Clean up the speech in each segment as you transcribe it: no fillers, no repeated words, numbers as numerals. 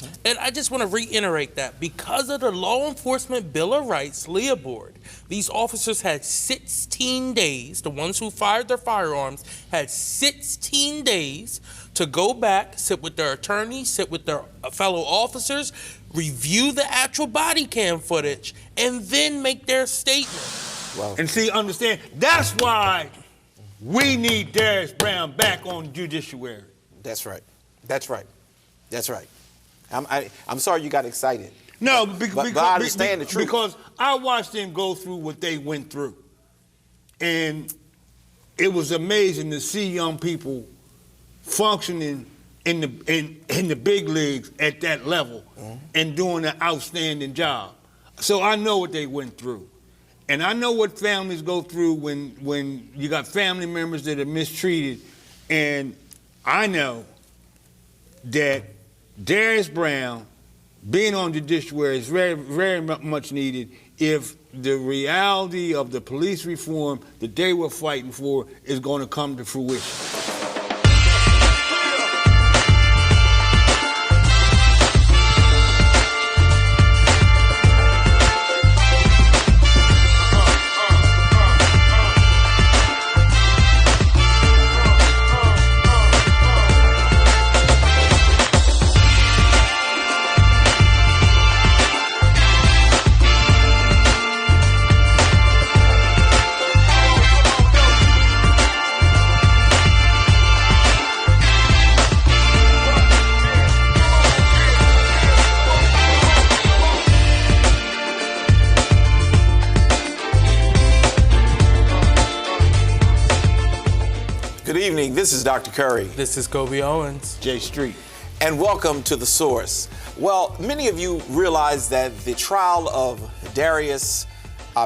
And I just want to reiterate that because of the Law Enforcement Bill of Rights, Leah Board, these officers had 16 days, the ones who fired their firearms had 16 days to go back, sit with their attorney, sit with their fellow officers, review the actual body cam footage, and then make their statement. Wow. And see, understand, that's why we need Darius Brown back on the judiciary. That's right. That's right. That's right. I'm sorry you got excited. No, but I understand the truth. Because I watched them go through what they went through. And it was amazing to see young people functioning in the big leagues at that level and doing an outstanding job. So I know what they went through. And I know what families go through when you got family members that are mistreated. And I know that Darius Brown being on the judiciary is very, very much needed if the reality of the police reform that they were fighting for is going to come to fruition. Good evening. This is Dr. Curry. This is Kobe Owens. Jay Street. And welcome to The Source. Well, many of you realize that the trial of Darius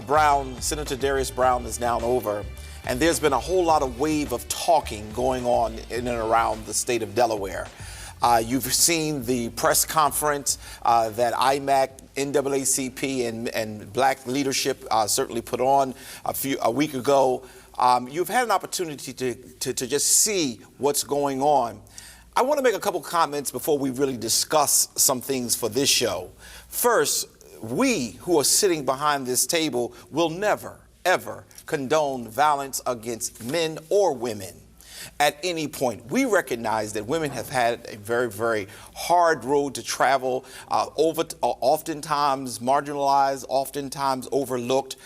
Brown, Senator Darius Brown, is now over. And there's been a whole lot of wave of talking going on in and around the state of Delaware. You've seen the press conference that IMAC, NAACP, and Black leadership certainly put on a week ago. You've had an opportunity to just see what's going on. I want to make a couple comments before we really discuss some things for this show. First, we who are sitting behind this table will never, ever condone violence against men or women at any point. We recognize that women have had a very, very hard road to travel, oftentimes marginalized, oftentimes overlooked.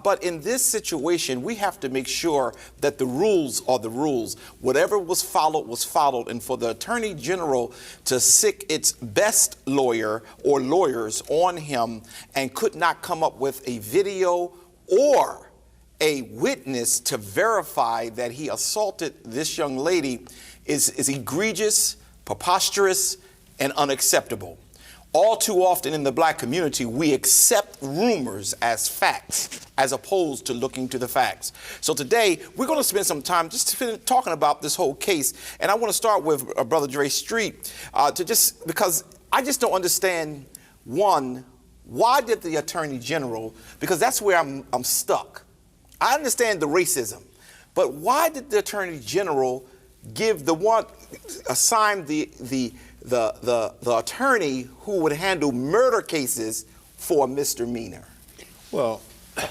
But in this situation, we have to make sure that the rules are the rules. Whatever was followed. And for the Attorney General to sic its best lawyer or lawyers on him and could not come up with a video or a witness to verify that he assaulted this young lady is egregious, preposterous, and unacceptable. All too often in the Black community, we accept rumors as facts as opposed to looking to the facts. So today, we're going to spend some time just talking about this whole case. And I want to start with Brother Dre Street, because I just don't understand, one, why did the Attorney General, because that's where I'm stuck. I understand the racism, but why did the Attorney General assign the attorney who would handle murder cases for a misdemeanor? Well,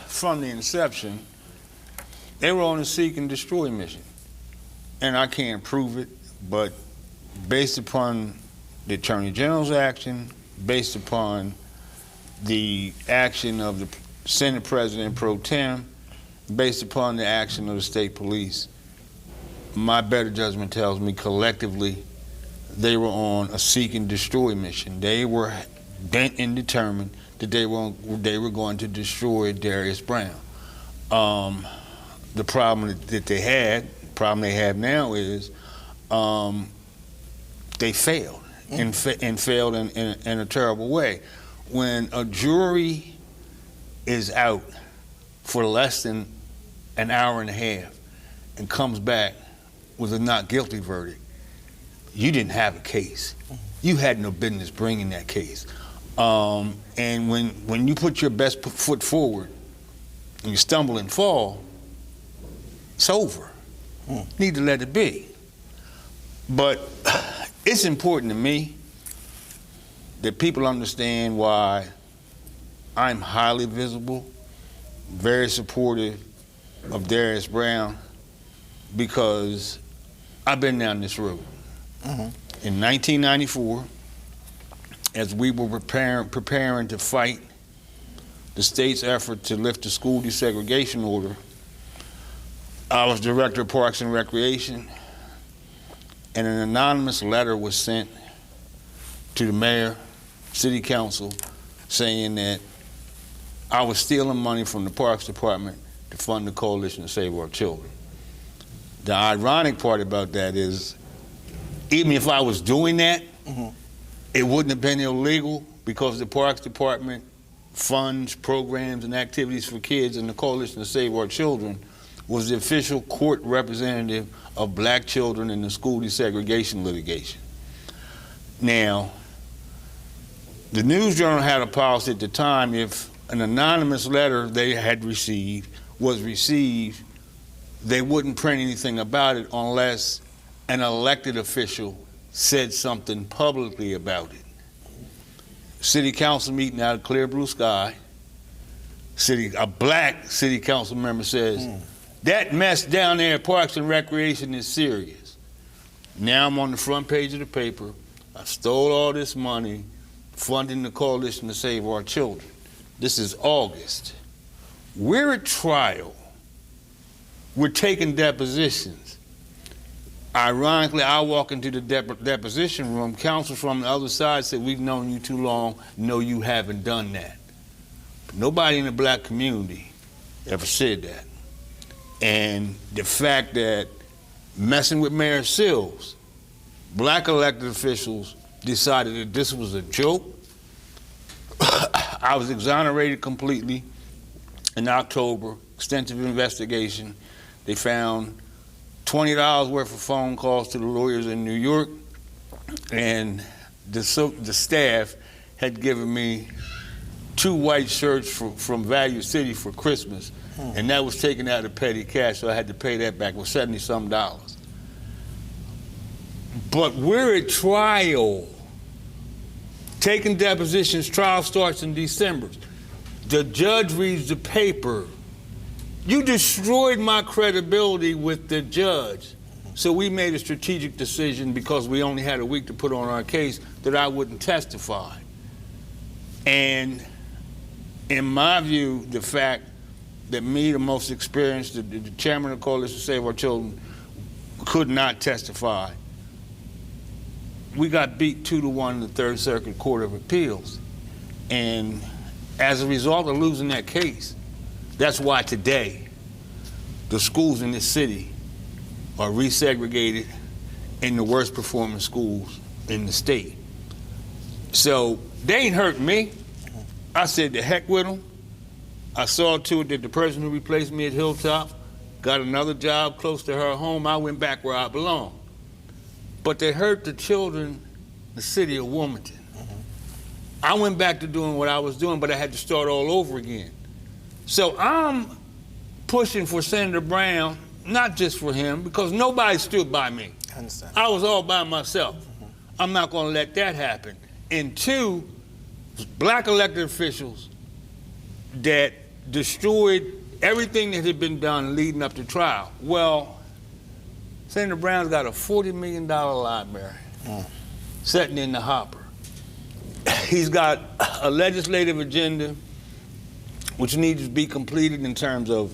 from the inception, they were on a seek and destroy mission. And I can't prove it, but based upon the Attorney General's action, based upon the action of the Senate President Pro Tem, based upon the action of the state police, my better judgment tells me collectively they were on a seek and destroy mission. They were bent and determined that they were going to destroy Darius Brown. The problem that they have now is they failed and failed in a terrible way. When a jury is out for less than an hour and a half and comes back with a not guilty verdict, you didn't have a case. You had no business bringing that case. And when you put your best foot forward and you stumble and fall, it's over. Need to let it be. But it's important to me that people understand why I'm highly visible, very supportive of Darius Brown, because I've been down this road. In 1994, as we were preparing to fight the state's effort to lift the school desegregation order, I was director of Parks and Recreation, and an anonymous letter was sent to the mayor, city council, saying that I was stealing money from the Parks Department to fund the Coalition to Save Our Children. The ironic part about that is, even if I was doing that, it wouldn't have been illegal, because the Parks Department funds programs and activities for kids, and the Coalition to Save Our Children was the official court representative of black children in the school desegregation litigation. Now, the News Journal had a policy at the time: if an anonymous letter they had received was received, they wouldn't print anything about it unless an elected official said something publicly about it. City council meeting out of clear blue sky, a black city council member says, that mess down there at Parks and Recreation is serious. Now I'm on the front page of the paper. I stole all this money funding the Coalition to Save Our Children. This is August. We're at trial. We're taking depositions. Ironically, I walk into the deposition room. Counsel from the other side said, we've known you too long. No, you haven't done that. But nobody in the black community ever said that. And the fact that messing with Mayor Sills, black elected officials decided that this was a joke. I was exonerated completely in October, extensive investigation. They found $20 worth of phone calls to the lawyers in New York, and the staff had given me 2 white shirts from Value City for Christmas, and that was taken out of petty cash, so I had to pay that back. It was $70-some. But we're at trial, taking depositions. Trial starts in December. The judge reads the paper. You destroyed my credibility with the judge. So we made a strategic decision, because we only had a week to put on our case, that I wouldn't testify. And in my view, the fact that me, the most experienced, the chairman of the Coalition to Save Our Children, could not testify, we got beat 2-1 in the Third Circuit Court of Appeals. And as a result of losing that case, that's why today the schools in this city are resegregated in the worst performing schools in the state. So they ain't hurt me. I said, the heck with them. I saw to it that the person who replaced me at Hilltop got another job close to her home. I went back where I belong. But they hurt the children in the city of Wilmington. I went back to doing what I was doing, but I had to start all over again. So I'm pushing for Senator Brown, not just for him, because nobody stood by me. I understand. I was all by myself. I'm not going to let that happen. And 2, black elected officials that destroyed everything that had been done leading up to trial. Well, Senator Brown's got a $40 million library sitting in the hopper. He's got a legislative agenda which needs to be completed in terms of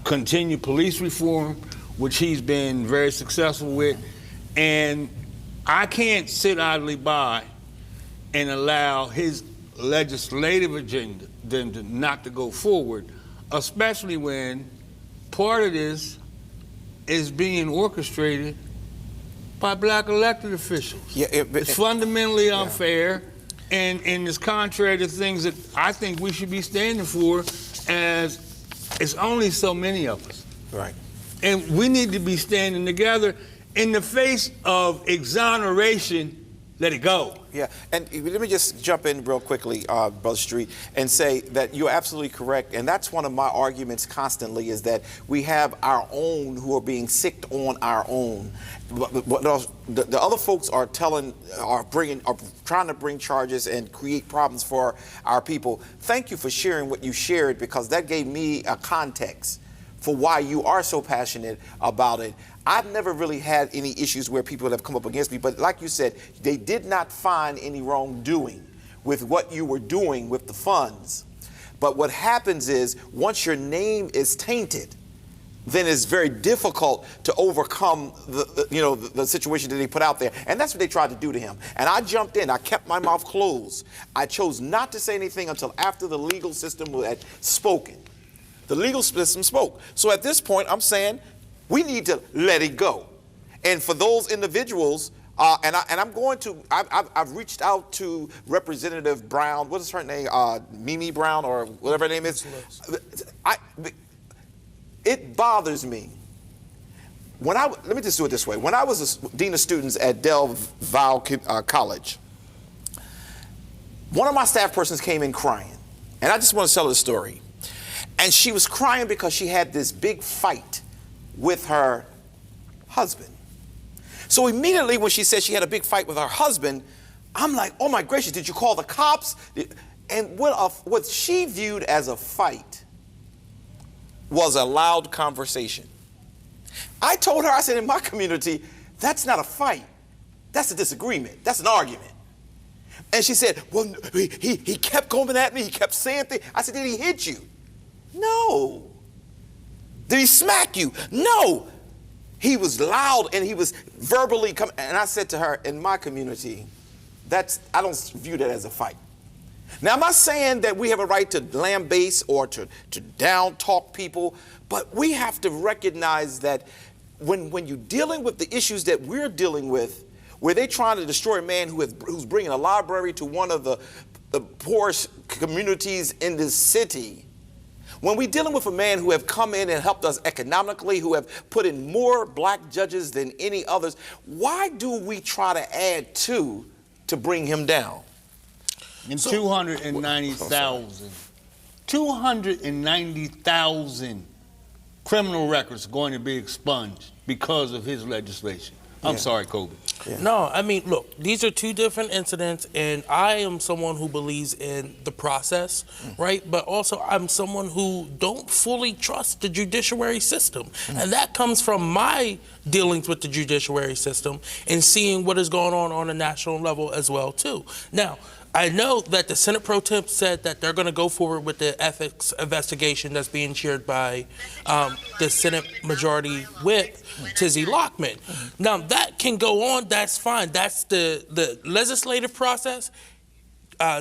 continued police reform, which he's been very successful with. And I can't sit idly by and allow his legislative agenda then to not to go forward, especially when part of this is being orchestrated by black elected officials. Yeah, it's fundamentally unfair, and it's contrary to things that I think we should be standing for, as it's only so many of us. Right. And we need to be standing together in the face of exoneration. let it go. Yeah, and let me just jump in real quickly, Brother Street, and say that you're absolutely correct. And that's one of my arguments constantly, is that we have our own who are being sicked on our own. But the other folks are trying to bring charges and create problems for our people. Thank you for sharing what you shared, because that gave me a context for why you are so passionate about it. I've never really had any issues where people have come up against me, but like you said, they did not find any wrongdoing with what you were doing with the funds. But what happens is, once your name is tainted, then it's very difficult to overcome the situation that they put out there. And that's what they tried to do to him. And I jumped in. I kept my mouth closed. I chose not to say anything until after the legal system had spoken. The legal system spoke. So at this point, I'm saying we need to let it go. And for those individuals, I've reached out to Representative Brown. What is her name? Mimi Brown, or whatever her name is. It bothers me. Let me just do it this way. When I was a dean of students at Del Valle College, one of my staff persons came in crying. And I just want to tell the story. And she was crying because she had this big fight with her husband. So immediately when she said she had a big fight with her husband, I'm like, oh my gracious, did you call the cops? And what she viewed as a fight was a loud conversation. I told her, I said, in my community, that's not a fight. That's a disagreement. That's an argument. And she said, well, he kept coming at me. He kept saying things. I said, did he hit you? No. Did he smack you? No. He was loud and he was verbally coming. And I said to her, in my community, I don't view that as a fight. Now, I'm not saying that we have a right to lambaste or to down talk people, but we have to recognize that when you're dealing with the issues that we're dealing with, where they're trying to destroy a man who's bringing a library to one of the poorest communities in this city, when we're dealing with a man who have come in and helped us economically, who have put in more black judges than any others, why do we try to add to bring him down? And 290,000 criminal records are going to be expunged because of his legislation. I'm sorry, Kobe. Yeah. No, I mean, look, these are two different incidents, and I am someone who believes in the process, right? But also, I'm someone who don't fully trust the judiciary system. And that comes from my dealings with the judiciary system and seeing what is going on a national level as well, too. Now, I know that the Senate Pro Tem said that they're going to go forward with the ethics investigation that's being chaired by the Senate Majority Whip, Tizzy Lockman. Now, that can go on. That's fine. That's the legislative process.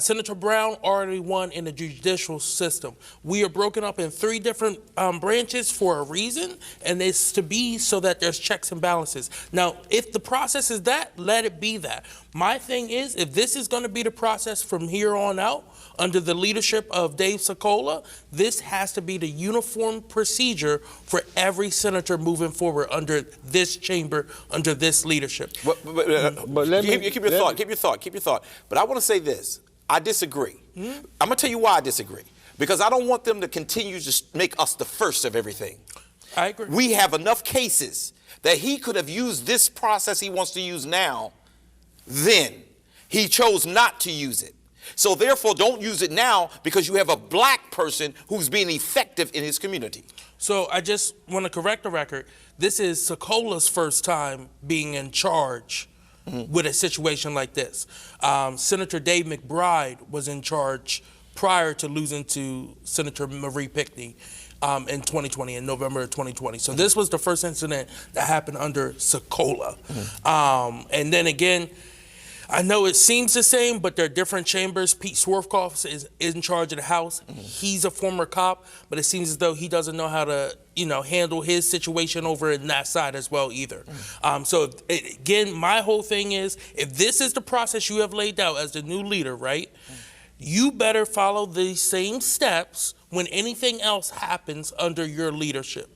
Senator Brown already won in the judicial system. We are broken up in 3 different branches for a reason, and it's to be so that there's checks and balances. Now, if the process is that, let it be that. My thing is, if this is going to be the process from here on out, under the leadership of Dave Sokola, this has to be the uniform procedure for every senator moving forward under this chamber, under this leadership. But let me keep your thought. But I want to say this. I disagree. I'm going to tell you why I disagree. Because I don't want them to continue to make us the first of everything. I agree. We have enough cases that he could have used this process he wants to use now. Then he chose not to use it. So therefore, don't use it now because you have a black person who's being effective in his community. So I just want to correct the record. This is Sokola's first time being in charge with a situation like this. Senator Dave McBride was in charge prior to losing to Senator Marie Pickney in 2020, in November of 2020. So this was the first incident that happened under Sokola. And then again, I know it seems the same, but they're different chambers. Pete Swartkoff is in charge of the House. He's a former cop, but it seems as though he doesn't know how to, handle his situation over in that side as well either. Again, my whole thing is, if this is the process you have laid out as the new leader, right, you better follow these same steps when anything else happens under your leadership.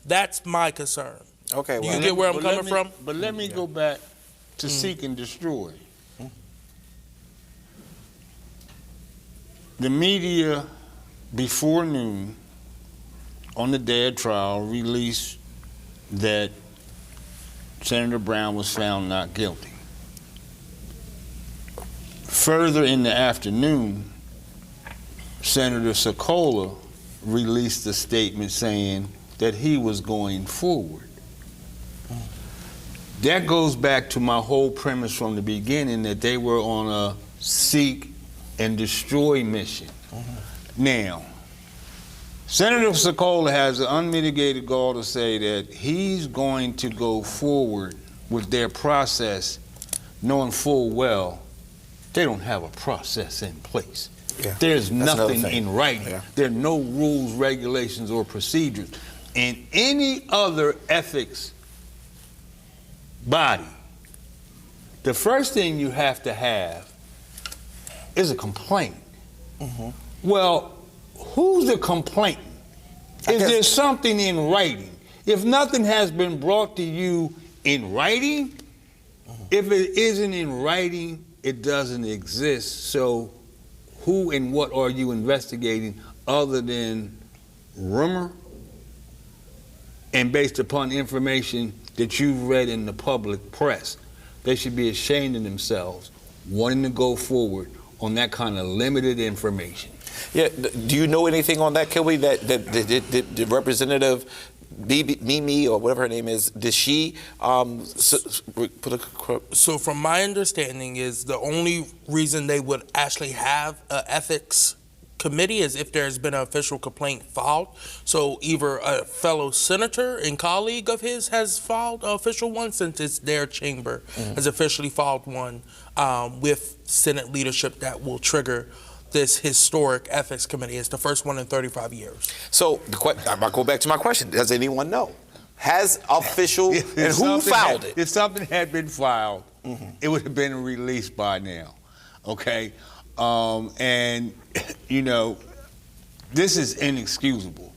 That's my concern. Okay, well, you get where I'm coming from? But let me go back to seek and destroy. The media, before noon, on the day of trial, released that Senator Brown was found not guilty. Further in the afternoon, Senator Sokola released a statement saying that he was going forward. That goes back to my whole premise from the beginning, that they were on a seek and destroy mission. Now, Senator Sokola has the unmitigated gall to say that he's going to go forward with their process, knowing full well they don't have a process in place. Yeah, There's that's another nothing thing. in writing. Yeah. There are no rules, regulations, or procedures. In any other ethics body, the first thing you have to have is a complaint. Well, who's the complainant? Is there something in writing? If nothing has been brought to you in writing, if it isn't in writing, it doesn't exist. So who and what are you investigating other than rumor and based upon information that you've read in the public press? They should be ashamed of themselves wanting to go forward on that kind of limited information. Yeah, do you know anything on that, Kilby, that the representative Mimi, or whatever her name is, did she put a... So from my understanding is the only reason they would actually have an ethics committee is if there's been an official complaint filed. So either a fellow senator and colleague of his has filed an official one, since it's their chamber, has officially filed one with Senate leadership that will trigger this historic ethics committee. It's the first one in 35 years. So I go back to my question. Does anyone know? Has official, and who filed it? If something had been filed, it would have been released by now, okay? And, you know, this is inexcusable.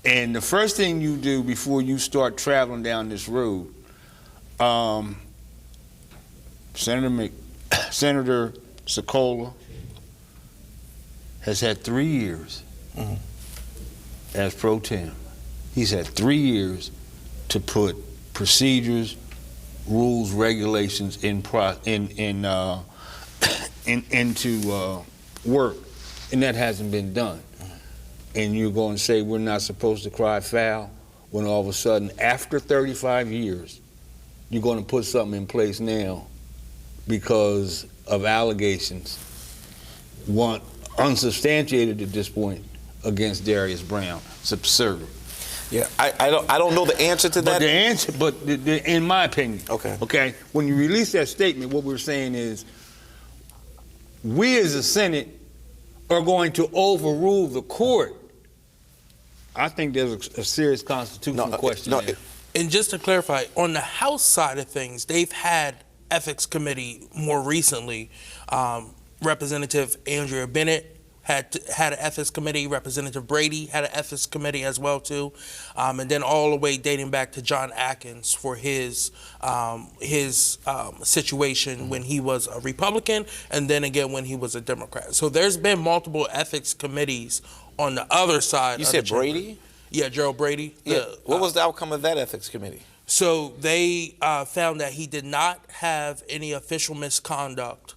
And the first thing you do before you start traveling down this road, Senator Sokola has had 3 years as pro tem. He's had 3 years to put procedures, rules, regulations into work, and that hasn't been done. And you're going to say we're not supposed to cry foul when all of a sudden, after 35 years, you're going to put something in place now because of allegations, one unsubstantiated at this point, against Darius Brown. It's absurd. Yeah, I don't know the answer to that. But the answer, in my opinion, okay, when you release that statement, what we're saying is, we as a Senate are going to overrule the court. I think there's a serious constitutional question there. And just to clarify, on the House side of things, they've had ethics committee more recently. Representative Andrea Bennett had an ethics committee. Representative Brady had an ethics committee as well too, and then all the way dating back to John Atkins for his situation when he was a Republican, and then again when he was a Democrat. So there's been multiple ethics committees on the other side. You said Brady? Yeah, Gerald Brady. Yeah. What was the outcome of that ethics committee? So they found that he did not have any official misconduct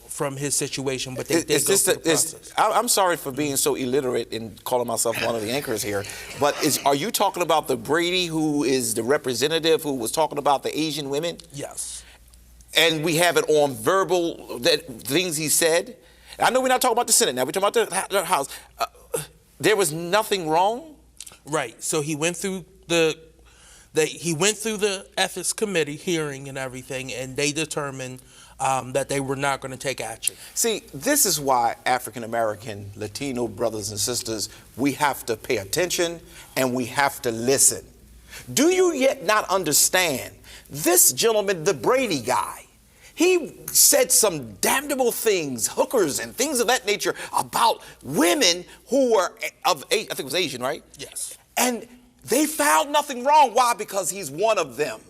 from his situation, but they did go through the process. I'm sorry for being so illiterate and calling myself one of the anchors here, but are you talking about the Brady who is the representative who was talking about the Asian women? Yes. And we have it on verbal things he said? I know we're not talking about the Senate now, we're talking about the House. There was nothing wrong? Right. So he went through the ethics committee hearing and everything, and they determined that they were not going to take action. See, this is why African American, Latino brothers and sisters, we have to pay attention and we have to listen. Do you yet not understand? This gentleman, the Brady guy, he said some damnable things, hookers and things of that nature, about women who were of, I think it was Asian, right? Yes. And they found nothing wrong. Why? Because he's one of them.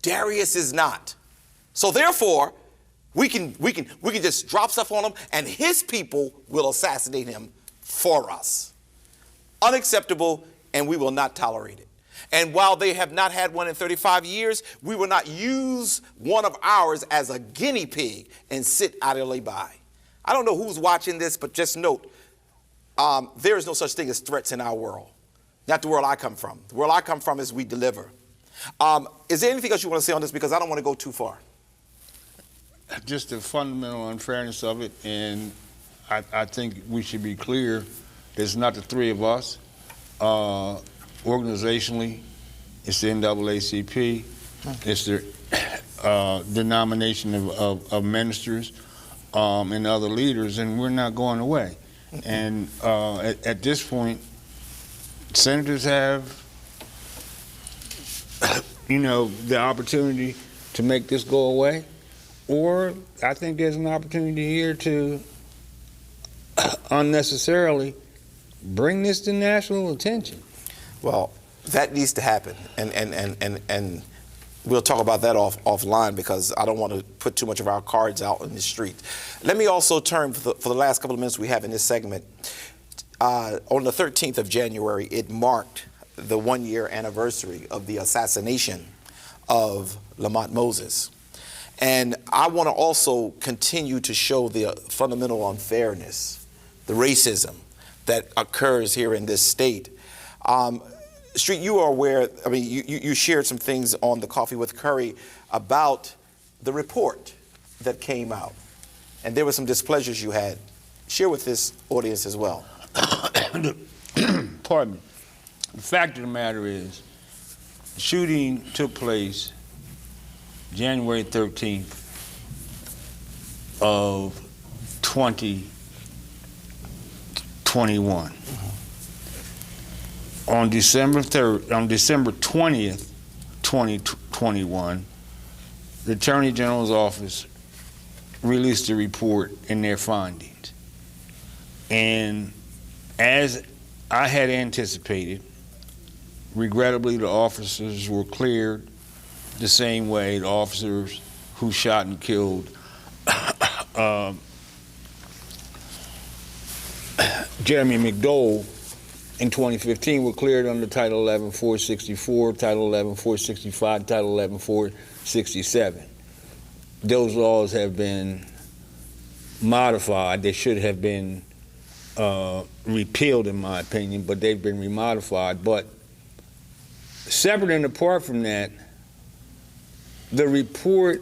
Darius is not. So therefore, We can just drop stuff on him, and his people will assassinate him for us. Unacceptable, and we will not tolerate it. And while they have not had one in 35 years, we will not use one of ours as a guinea pig and sit idly by. I don't know who's watching this, but just note, there is no such thing as threats in our world. Not the world I come from. The world I come from is we deliver. Is there anything else you want to say on this? Because I don't want to go too far. Just the fundamental unfairness of it, and I think we should be clear, it's not the three of us. Organizationally, it's the NAACP, it's the denomination of ministers and other leaders, and we're not going away. And at this point, senators have, the opportunity to make this go away, or I think there's an opportunity here to unnecessarily bring this to national attention. Well, that needs to happen, and we'll talk about that offline because I don't want to put too much of our cards out in the street. Let me also turn for the last couple of minutes we have in this segment. On the 13th of January, it marked the 1-year anniversary of the assassination of Lamont Moses. And I want to also continue to show the fundamental unfairness, the racism that occurs here in this state. Street, you are aware, I mean, you shared some things on the Coffee with Curry about the report that came out. And there were some displeasures you had. Share with this audience as well. Pardon me. The fact of the matter is, the shooting took place January 13th of 2021. On December 20th, 2021, the Attorney General's office released a report in their findings. And as I had anticipated, regrettably, the officers were cleared the same way the officers who shot and killed Jeremy McDowell in 2015 were cleared under Title 11-464, Title 11-465, Title 11-467. Those laws have been modified. They should have been repealed, in my opinion, but they've been remodified. But separate and apart from that, the report,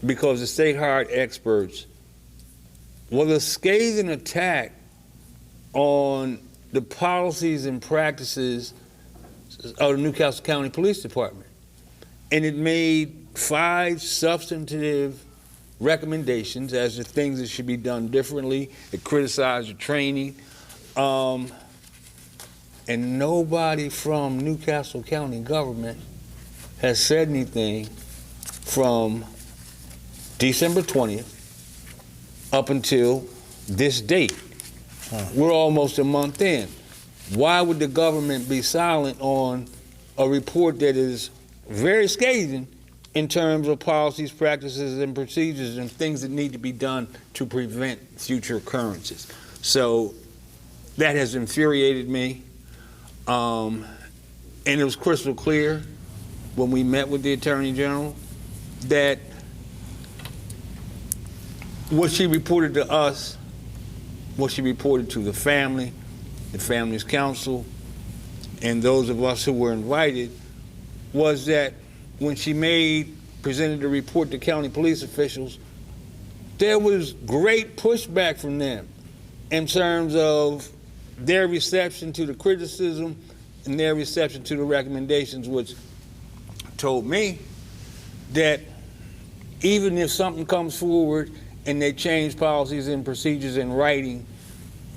because the state hired experts, was a scathing attack on the policies and practices of the Newcastle County Police Department. And it made 5 substantive recommendations as to things that should be done differently. It criticized the training. And nobody from Newcastle County government has said anything from December 20th up until this date. We're almost a month in. Why would the government be silent on a report that is very scathing in terms of policies, practices, and procedures and things that need to be done to prevent future occurrences? So that has infuriated me. And it was crystal clear when we met with the Attorney General that what she reported to us, what she reported to the family, the family's counsel, and those of us who were invited, was that when she presented the report to county police officials, there was great pushback from them in terms of their reception to the criticism and their reception to the recommendations, which told me that even if something comes forward and they change policies and procedures in writing,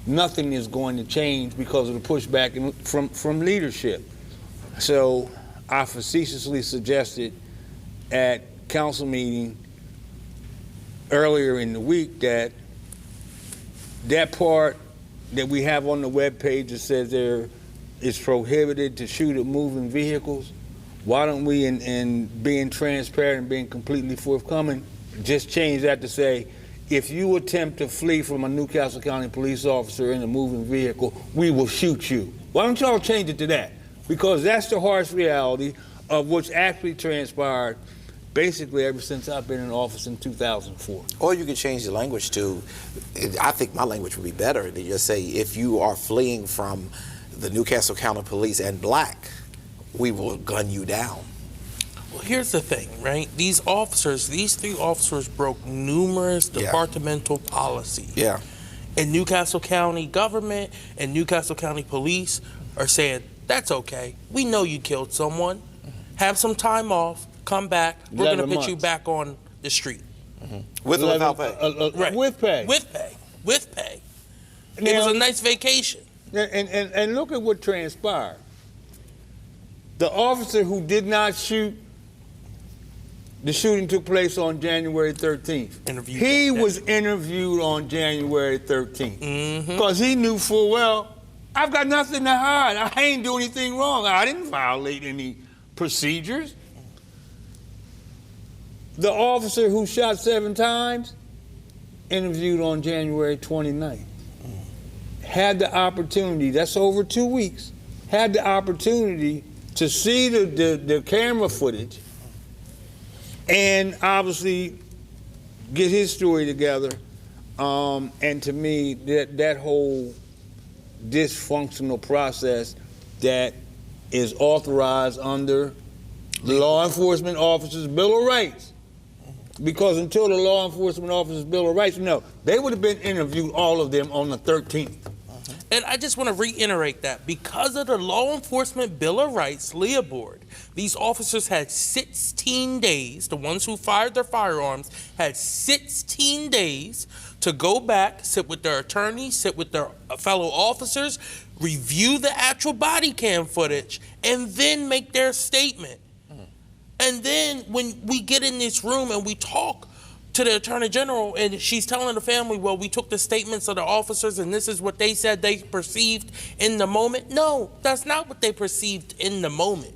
nothing is going to change because of the pushback from leadership. So I facetiously suggested at council meeting earlier in the week that part that we have on the webpage that says it's prohibited to shoot at moving vehicles, why don't we, in being transparent and being completely forthcoming, just change that to say, if you attempt to flee from a Newcastle County police officer in a moving vehicle, we will shoot you. Why don't y'all change it to that? Because that's the harsh reality of what's actually transpired basically ever since I've been in office in 2004. Or you could change the language to, I think my language would be better to just say, if you are fleeing from the Newcastle County Police and black, we will gun you down. Well, here's the thing, right? These three officers broke numerous departmental policies. Yeah. And Newcastle County government and Newcastle County police are saying, that's okay. We know you killed someone. Have some time off, come back. We're going to put you back on the street. With or without pay? Right. With pay. With pay. With pay. Now, it was a nice vacation. And look at what transpired. The officer who did not shoot, the shooting took place on January 13th. He was interviewed on January 13th. Because he knew full well, I've got nothing to hide. I ain't do anything wrong. I didn't violate any procedures. The officer who shot 7 times, interviewed on January 29th. Had the opportunity, that's over 2 weeks, had the opportunity to see the camera footage and obviously get his story together. And to me, that whole dysfunctional process that is authorized under the Law Enforcement Officers' Bill of Rights. Because until the Law Enforcement Officers' Bill of Rights, no, they would have been interviewed, all of them, on the 13th. And I just want to reiterate that because of the Law Enforcement Bill of Rights, Leah Board, these officers had 16 days, the ones who fired their firearms had 16 days to go back, sit with their attorneys, sit with their fellow officers, review the actual body cam footage, and then make their statement. And then when we get in this room and we talk to the Attorney General and she's telling the family, well, we took the statements of the officers and this is what they said they perceived in the moment. No, that's not what they perceived in the moment.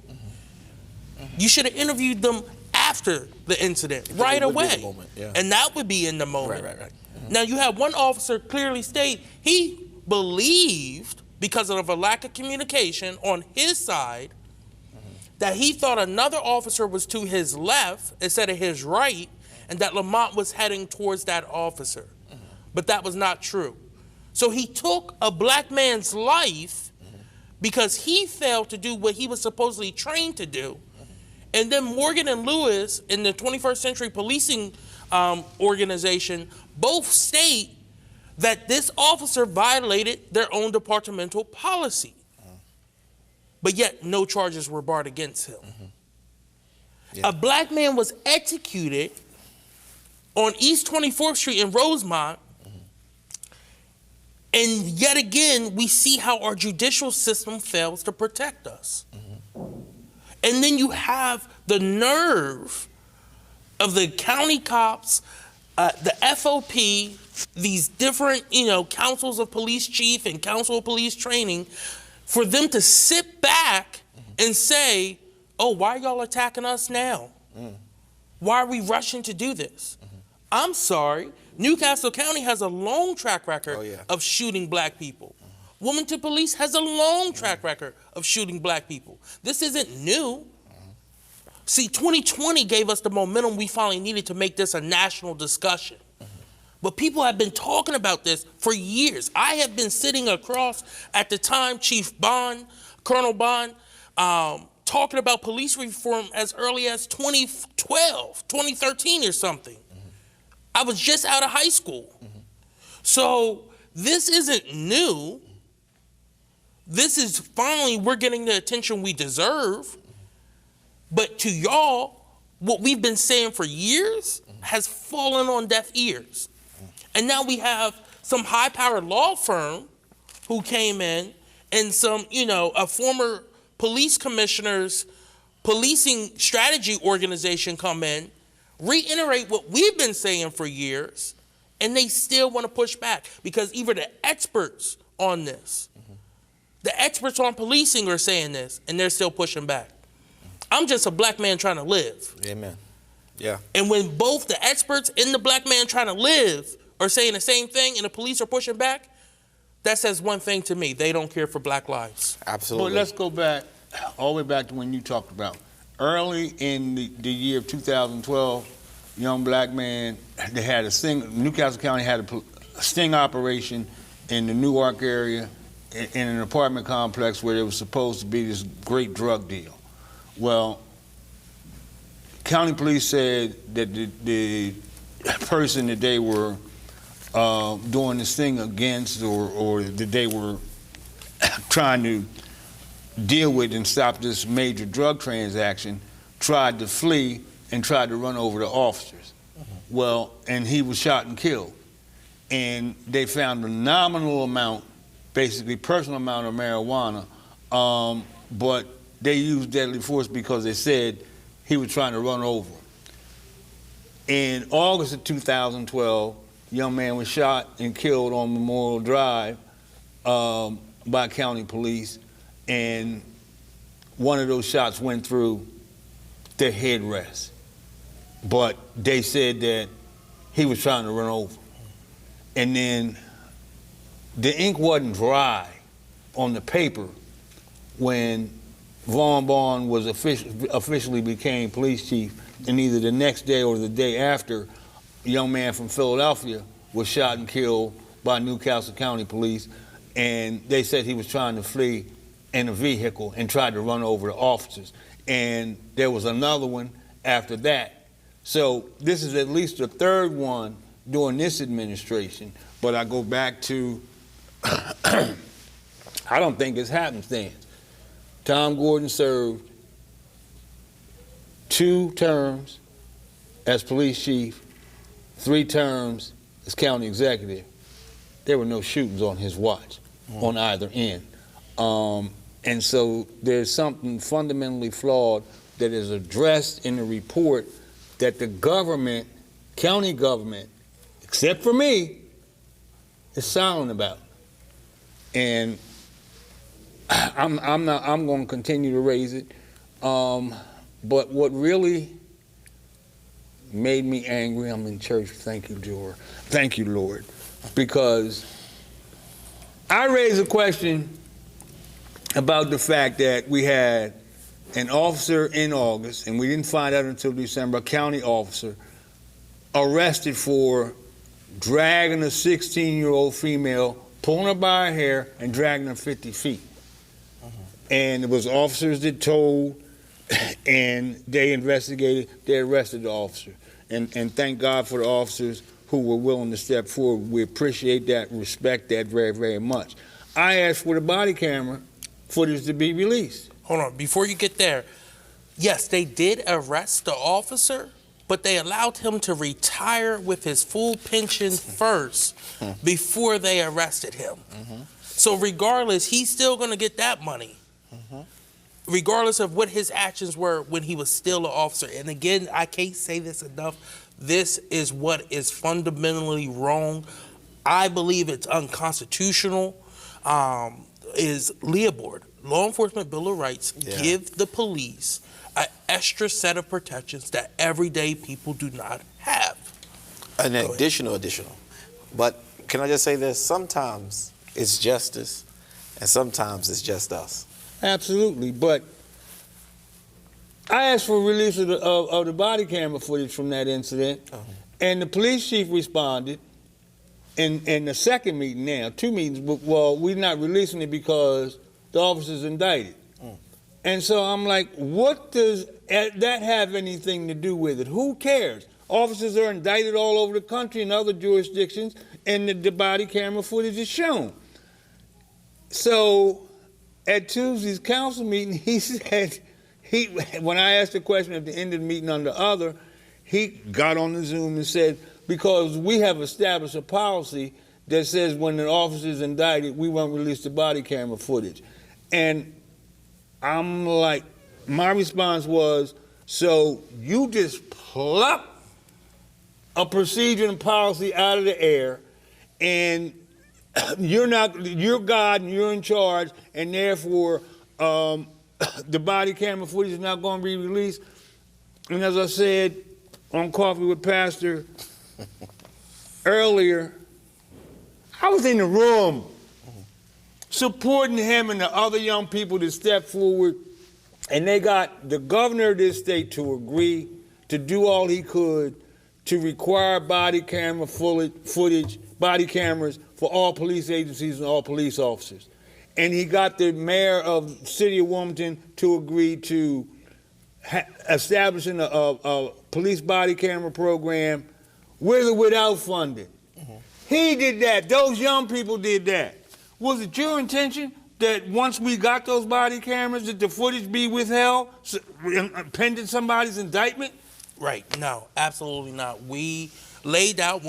You should have interviewed them after the incident, right away. And that would be in the moment. Right. Now you have one officer clearly state he believed, because of a lack of communication on his side, that he thought another officer was to his left instead of his right, and that Lamont was heading towards that officer. But that was not true. So he took a black man's life because he failed to do what he was supposedly trained to do. And then Morgan and Lewis in the 21st Century Policing organization both state that this officer violated their own departmental policy. But yet no charges were brought against him. A black man was executed on East 24th Street in Rosemont. And yet again, we see how our judicial system fails to protect us. And then you have the nerve of the county cops, the FOP, these different, councils of police chief and council of police training, for them to sit back and say, oh, why are y'all attacking us now? Why are we rushing to do this? I'm sorry, Newcastle County has a long track record of shooting black people. Wilmington Police has a long track record of shooting black people. This isn't new. See, 2020 gave us the momentum we finally needed to make this a national discussion. But people have been talking about this for years. I have been sitting across, at the time, Chief Bond, Colonel Bond, talking about police reform as early as 2012, 2013 or something. I was just out of high school. So this isn't new. This is finally, we're getting the attention we deserve. But to y'all, what we've been saying for years has fallen on deaf ears. And now we have some high-powered law firm who came in and some, a former police commissioner's policing strategy organization come in, reiterate what we've been saying for years, and they still want to push back because even the experts on this, the experts on policing are saying this, and they're still pushing back. I'm just a black man trying to live. Amen. Yeah. And when both the experts and the black man trying to live are saying the same thing and the police are pushing back, that says one thing to me. They don't care for black lives. Absolutely. But let's go back, all the way back to when you talked about early in the year of 2012, young black man, they had Newcastle County had a sting operation in the Newark area in an apartment complex where there was supposed to be this great drug deal. Well, county police said that the person that they were doing this thing against or that they were trying to deal with and stop this major drug transaction tried to flee and tried to run over the officers. Well, and he was shot and killed. And they found a nominal amount, basically personal amount of marijuana, but they used deadly force because they said he was trying to run over them. In August of 2012, a young man was shot and killed on Memorial Drive by county police, and one of those shots went through the headrest. But they said that he was trying to run over. And then the ink wasn't dry on the paper when Vaughn Bond was officially became police chief, and either the next day or the day after, a young man from Philadelphia was shot and killed by Newcastle County police, and they said he was trying to flee in a vehicle and tried to run over the officers. And there was another one after that. So this is at least the third one during this administration. But I go back to, I don't think it's happenstance. Tom Gordon served 2 terms as police chief, 3 terms as county executive. There were no shootings on his watch on either end. And so there's something fundamentally flawed that is addressed in the report that the government, county government, except for me, is silent about. And I'm going to continue to raise it. But what really made me angry, I'm in church, thank you, George. Thank you, Lord. Because I raised a question about the fact that we had an officer in August, and we didn't find out until December, a county officer arrested for dragging a 16-year-old female, pulling her by her hair, and dragging her 50 feet. And it was officers that told, and they investigated, they arrested the officer. And thank God for the officers who were willing to step forward. We appreciate that, respect that very, very much. I asked for the body camera footage to be released. Hold on, before you get there, yes, they did arrest the officer, but they allowed him to retire with his full pension first before they arrested him. So regardless, he's still gonna get that money, regardless of what his actions were when he was still an officer. And again, I can't say this enough, this is what is fundamentally wrong. I believe it's unconstitutional. Is Leopold, Law Enforcement Bill of Rights, give the police an extra set of protections that everyday people do not have. An additional. But can I just say this? Sometimes it's justice, and sometimes it's just us. Absolutely, but I asked for a release of the body camera footage from that incident, and the police chief responded in the second meeting now, 2 meetings, but, well, we're not releasing it because the officer's indicted. And so I'm like, what does that have anything to do with it? Who cares? Officers are indicted all over the country in other jurisdictions, and the body camera footage is shown. So at Tuesday's council meeting, he said, when I asked the question at the end of the meeting under other, he got on the Zoom and said, because we have established a policy that says when an officer is indicted, we won't release the body camera footage. And I'm like, my response was, so you just plop a procedure and policy out of the air, and you're God and you're in charge, and therefore the body camera footage is not going to be released. And as I said, on Coffee with Pastor earlier, I was in the room supporting him and the other young people to step forward, and they got the governor of this state to agree to do all he could to require body camera footage, body cameras for all police agencies and all police officers. And he got the mayor of the city of Wilmington to agree to establishing a police body camera program with or without funding. He did that. Those young people did that. Was it your intention that once we got those body cameras that the footage be withheld pending somebody's indictment? Right. No, absolutely not. When we laid out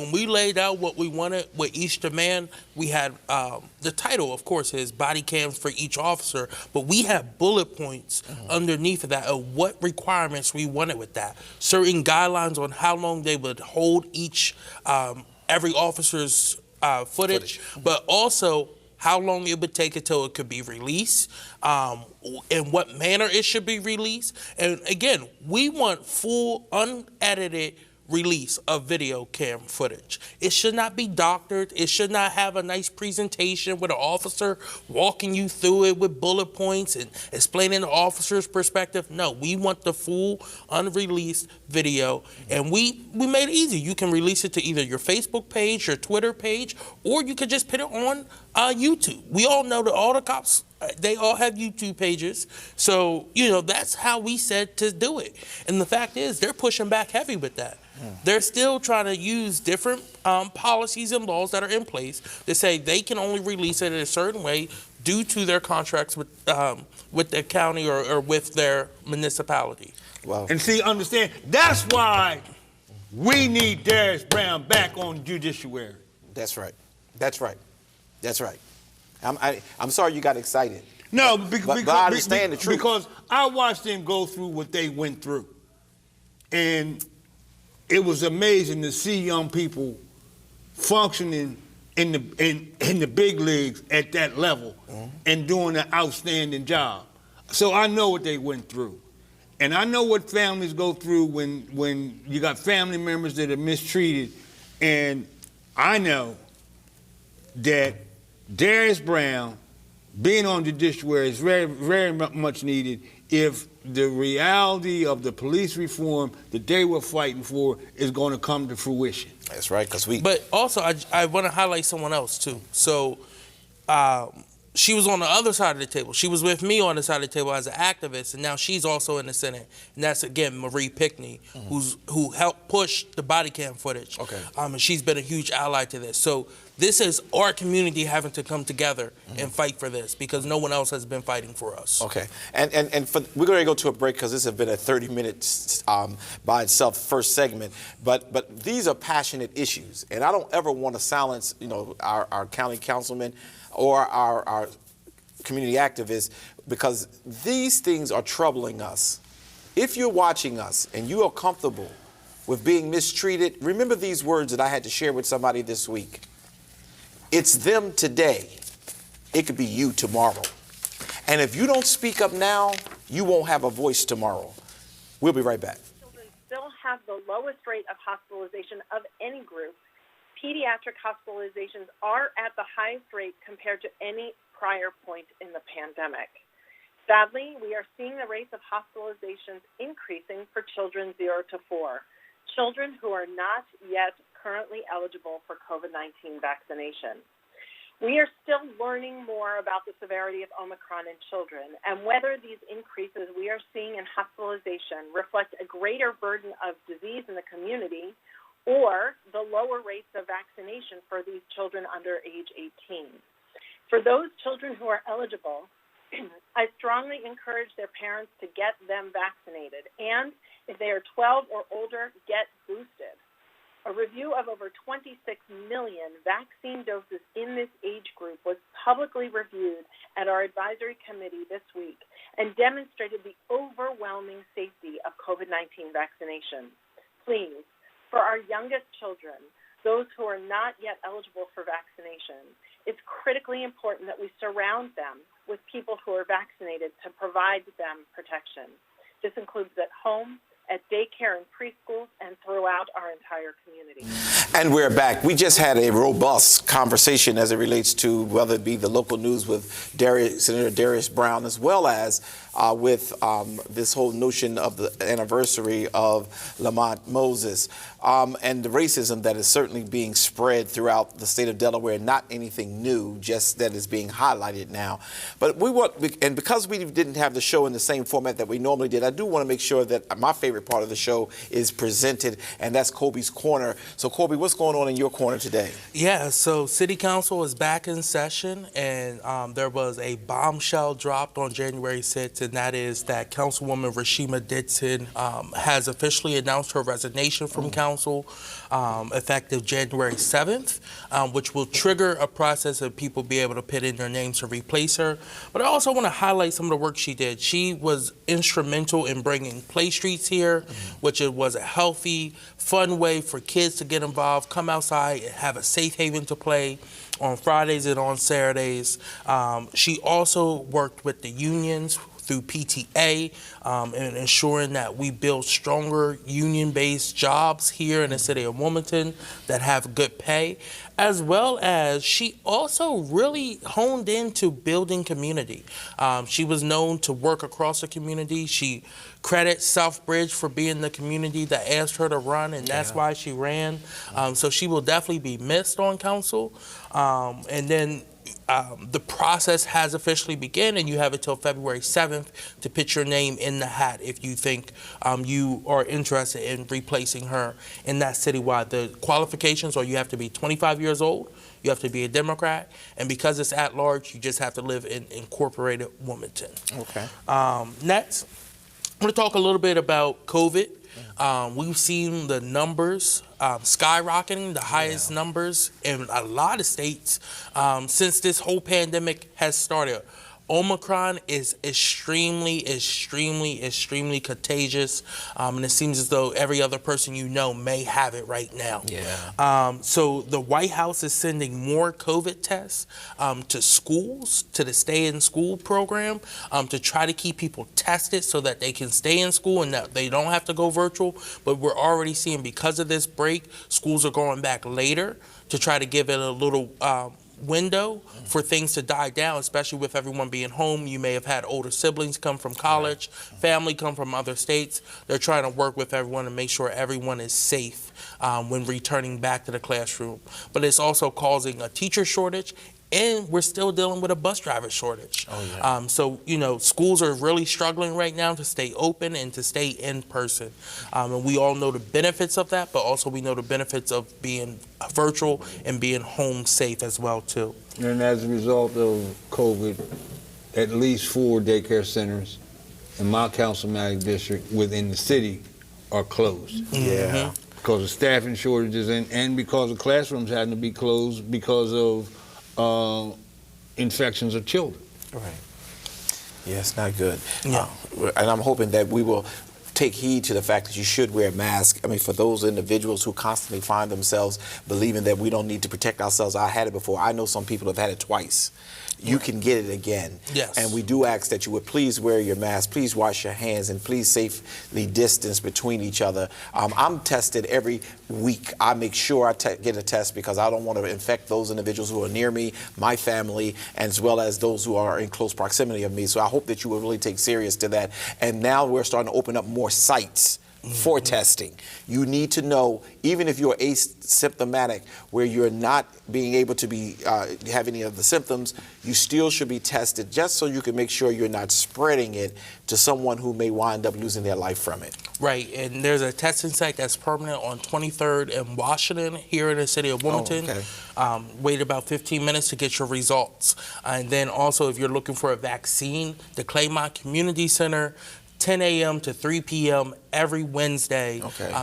what we wanted with each demand, we had the title, of course, is body cams for each officer, but we had bullet points underneath of that of what requirements we wanted with that. Certain guidelines on how long they would hold each, every officer's footage, but also how long it would take until it could be released, in what manner it should be released. And again, we want full, unedited release of video cam footage. It should not be doctored. It should not have a nice presentation with an officer walking you through it with bullet points and explaining the officer's perspective. No, we want the full unreleased video, and we made it easy. You can release it to either your Facebook page, your Twitter page, or you could just put it on YouTube. We all know that all the cops, they all have YouTube pages. So, that's how we said to do it. And the fact is, they're pushing back heavy with that. They're still trying to use different policies and laws that are in place to say they can only release it in a certain way due to their contracts with the county or with their municipality. Well, And see, understand, that's why we need Darius Brown back on the judiciary. that's right. That's right. That's right. I'm sorry you got excited. No, but I understand the truth. Because I watched them go through what they went through. And it was amazing to see young people functioning in the big leagues at that level and doing an outstanding job. So I know what they went through. And I know what families go through when you got family members that are mistreated. And I know that Darius Brown being on the judiciary is very, very much needed if the reality of the police reform that they were fighting for is going to come to fruition. That's right, because But also, I want to highlight someone else, too. So, she was on the other side of the table. She was with me on the side of the table as an activist, and now she's also in the Senate. And that's, again, Marie Pickney, who helped push the body cam footage. Okay. And she's been a huge ally to this. So this is our community having to come together and fight for this because no one else has been fighting for us. Okay, and we're going to go to a break because this has been a 30-minute by itself first segment. But these are passionate issues, and I don't ever want to silence our county councilmen or our community activists because these things are troubling us. If you're watching us and you are comfortable with being mistreated, remember these words that I had to share with somebody this week. It's them today. It could be you tomorrow. And if you don't speak up now, you won't have a voice tomorrow. We'll be right back. Children still have the lowest rate of hospitalization of any group. Pediatric hospitalizations are at the highest rate compared to any prior point in the pandemic. Sadly, we are seeing the rates of hospitalizations increasing for children 0 to 4, children who are not yet currently eligible for COVID-19 vaccination. We are still learning more about the severity of Omicron in children and whether these increases we are seeing in hospitalization reflect a greater burden of disease in the community or the lower rates of vaccination for these children under age 18. For those children who are eligible, I strongly encourage their parents to get them vaccinated, and if they are 12 or older, get boosted. A review of over 26 million vaccine doses in this age group was publicly reviewed at our advisory committee this week and demonstrated the overwhelming safety of COVID-19 vaccination. Please, for our youngest children, those who are not yet eligible for vaccination, it's critically important that we surround them with people who are vaccinated to provide them protection. This includes at home, at daycare and preschools and throughout our entire community. And we're back. We just had a robust conversation as it relates to whether it be the local news with Senator Darius Brown, as well as with this whole notion of the anniversary of Lamont Moses and the racism that is certainly being spread throughout the state of Delaware. Not anything new, just that is being highlighted now. But and because we didn't have the show in the same format that we normally did, I do want to make sure that my favorite part of the show is presented, and that's Kobe's Corner. So, Kobe, what's going on in your corner today? Yeah, so City Council is back in session, and there was a bombshell dropped on January 6th, and that is that Councilwoman Rashima Dixon has officially announced her resignation from council effective January 7th, which will trigger a process of people be able to put in their names to replace her. But I also want to highlight some of the work she did. She was instrumental in bringing Play Streets here, which it was a healthy, fun way for kids to get involved, come outside, and have a safe haven to play on Fridays and on Saturdays. She also worked with the unions through PTA and ensuring that we build stronger union-based jobs here in the city of Wilmington that have good pay, as well as she also really honed into building community. She was known to work across the community. She credits Southbridge for being the community that asked her to run, and that's why she ran. So she will definitely be missed on council. And then the process has officially begun, and you have until February 7th to put your name in the hat if you think you are interested in replacing her in that citywide. The qualifications are you have to be 25 years old, you have to be a Democrat, and because it's at large, you just have to live in incorporated Wilmington. Okay. Next, I'm going to talk a little bit about COVID. We've seen the numbers skyrocketing, the highest numbers in a lot of states since this whole pandemic has started. Omicron is extremely contagious, and it seems as though every other person you know may have it right now. So the White House is sending more COVID tests to schools, to the Stay in School program, to try to keep people tested so that they can stay in school and that they don't have to go virtual. But we're already seeing, because of this break, schools are going back later to try to give it a little window for things to die down, especially with everyone being home. You may have had older siblings come from college, family come from other states. They're trying to work with everyone to make sure everyone is safe when returning back to the classroom. But it's also causing a teacher shortage, and we're still dealing with a bus driver shortage. So, you know, schools are really struggling right now to stay open and to stay in person. And we all know the benefits of that, but also we know the benefits of being virtual and being home safe as well, too. And as a result of COVID, at least 4 daycare centers in my councilmanic district within the city are closed. Because of staffing shortages and because of classrooms having to be closed because of infections of children. Yeah, it's not good. And I'm hoping that we will take heed to the fact that you should wear a mask. I mean, for those individuals who constantly find themselves believing that we don't need to protect ourselves. I had it before. I know some people have had it twice. You can get it again. And we do ask that you would please wear your mask, please wash your hands, and please safely distance between each other. I'm tested every week. I make sure I get a test because I don't want to infect those individuals who are near me, my family, as well as those who are in close proximity of me. So I hope that you will really take serious to that. And now we're starting to open up more sites for testing. You need to know, even if you're asymptomatic, where you're not being able to be have any of the symptoms, you still should be tested just so you can make sure you're not spreading it to someone who may wind up losing their life from it. Right, and there's a testing site that's permanent on 23rd and Washington here in the city of Wilmington. Wait about 15 minutes to get your results. And then also, if you're looking for a vaccine, the Claymont Community Center, 10 a.m. to 3 p.m. every Wednesday.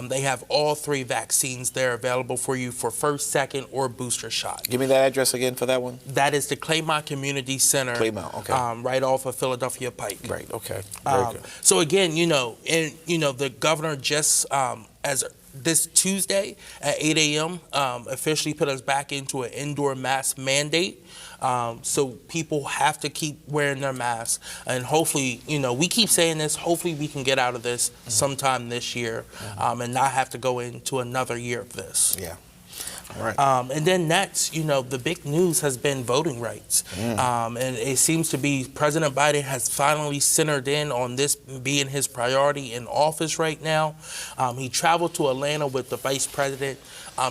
They have all 3 vaccines there available for you for first, second, or booster shot. Give me that address again for that one. That is the Claymont Community Center. Claymont, right off of Philadelphia Pike. Right, okay. Very good. So again, the governor just, as this Tuesday at 8 a.m. Officially put us back into an indoor mask mandate. So people have to keep wearing their masks. And hopefully, we keep saying this, hopefully we can get out of this sometime this year and not have to go into another year of this. Yeah. All right. And then next, the big news has been voting rights. And it seems to be President Biden has finally centered in on this being his priority in office right now. He traveled to Atlanta with the vice president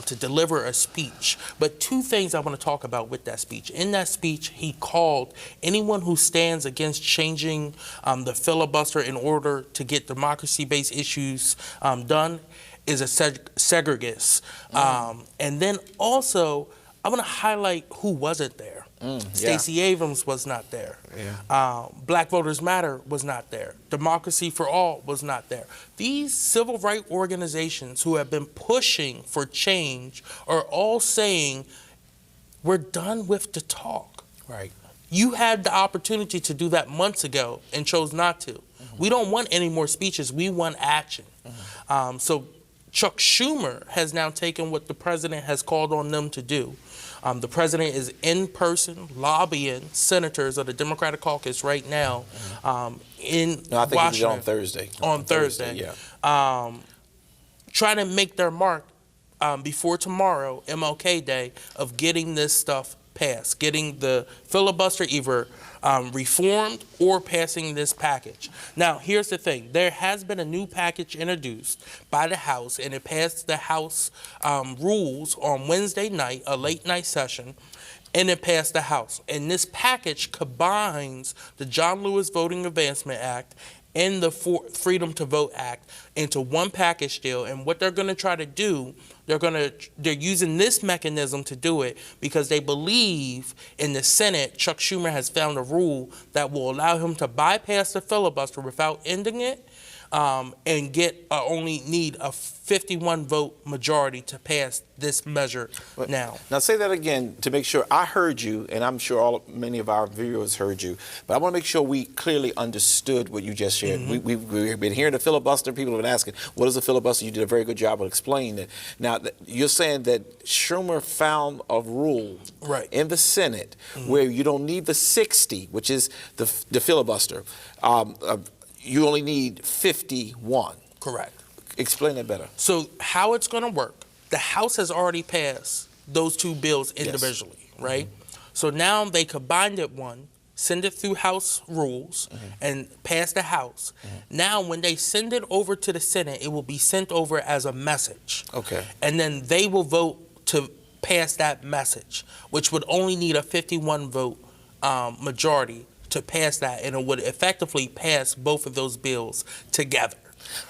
to deliver a speech. But two things I want to talk about with that speech. In that speech, he called anyone who stands against changing the filibuster in order to get democracy-based issues done is a segregist. And then also, I want to highlight who wasn't there. Stacey Abrams was not there. Black Voters Matter was not there. Democracy for All was not there. These civil rights organizations who have been pushing for change are all saying, we're done with the talk. Right. You had the opportunity to do that months ago and chose not to. We don't want any more speeches. We want action. So Chuck Schumer has now taken what the president has called on them to do. The president is in person lobbying senators of the Democratic caucus right now in No, I think Washington. he did on Thursday. On Thursday. Yeah. Trying to make their mark before tomorrow, MLK Day, of getting this stuff passed, getting the filibuster either reformed or passing this package. Now, here's the thing. There has been a new package introduced by the House, and it passed the House rules on Wednesday night, a late night session, and it passed the House. And this package combines the John Lewis Voting Advancement Act and the Freedom to Vote Act into one package deal. And what they're going to try to do, they're using this mechanism to do it because they believe in the Senate, Chuck Schumer has found a rule that will allow him to bypass the filibuster without ending it and only need a 51 vote majority to pass this measure now. Now say that again to make sure I heard you, and I'm sure many of our viewers heard you, but I want to make sure we clearly understood what you just shared. We've been hearing the filibuster. People have been asking, what is a filibuster? You did a very good job of explaining it. Now, you're saying that Schumer found a rule in the Senate where you don't need the 60, which is the filibuster. You only need 51. Correct. Explain that better. So how it's going to work, the House has already passed those two bills individually, right? So now they combined it one, send it through House rules, and pass the House. Now when they send it over to the Senate, it will be sent over as a message. Okay. And then they will vote to pass that message, which would only need a 51 vote majority to pass that, and it would effectively pass both of those bills together.